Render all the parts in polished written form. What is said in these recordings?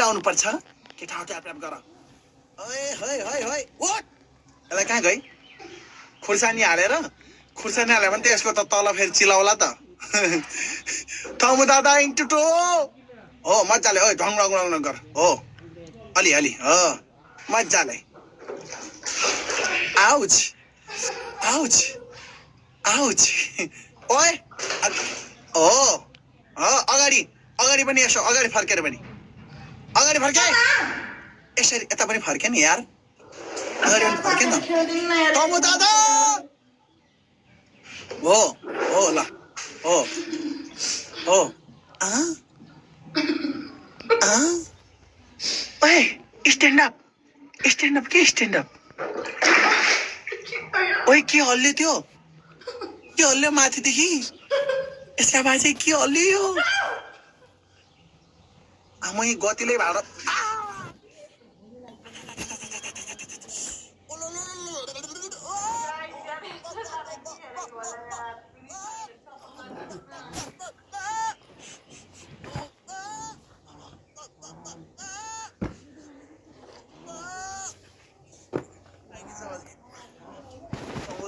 लाउनु पर्छ केटा हो ट्याप ट्याप गर ओए होय होय होय उठ यसलाई कहाँ गई खुर्सानी हालेर खुर्सानी हाल्यो भने त यसको त तल फेरि चिलाउला त थमु दादा इन्टुटो हो मजाले ओए ढङ ढङ ढङ गर हो अलि अलि हो मजाले आउच आउच आउच ओए हो अगाडि अगाडि पनि यसो अगाडि फर्केर पनि अगाडि फर्के यसरी यता पनि फर्के नि यार अगाडि पनि फर्के न तमु दादा हो हो ल हो हो ओए स्ट्यान्ड अप के स्ट्यान्ड अप ओए के हल्ल्यो त्यो के हल्ल्यो माथिदेखि यसका बाजे के हल्लियो आमै गतिले भाडा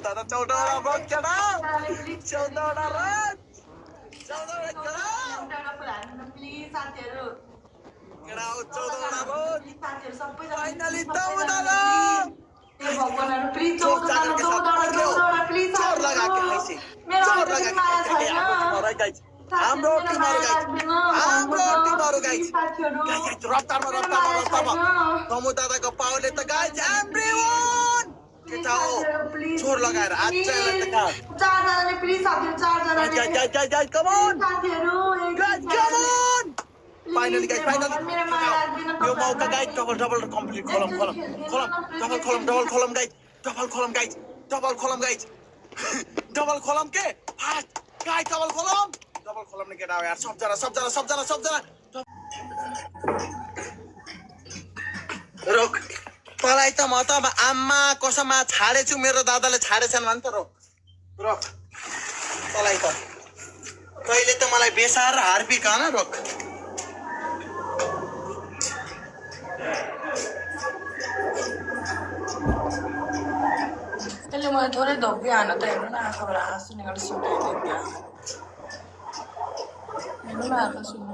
दादा 14 बग केटा 14 रात 14 केटा प्लिज साथीहरु केटा 14 बग साथीहरु सबै फाइनली त दादा ए भगवानहरु प्लिज 14 प्लिज जोर लगा के खाइसे जोर लगा के खाइसे हाम्रो टिमहरु गाइस गाइस रफ्तारमा तमु दादाको पावरले त गाइस एभ्रीवन केटा हो जोर लगाएर आज चाहिँ त का चारजनाले प्लिज साथीहरु चारजनाले गाइस कम ऑन साथीहरु guys come on finally guys finally यो मौका गाइस डबल कम्प्लिट खोलम डबल खोलम गाइस डबल खोलम के फास्ट गाइस डबल खोलम नि केटा हो यार सबजना रोक तलाई त म त आम्मा कसमा छाडेछु मेरो दादाले छाडेछन् भन् त रोक तलाई त कहिले त मलाई बेसार हार्पिक हैन रोक त्यसले मलाई थोरै धोक्यो हान त हेर्नु न आँखाबाट हाँसु निकाल्नु सुटाइदियो हेर्नु न आँखा सुन्नु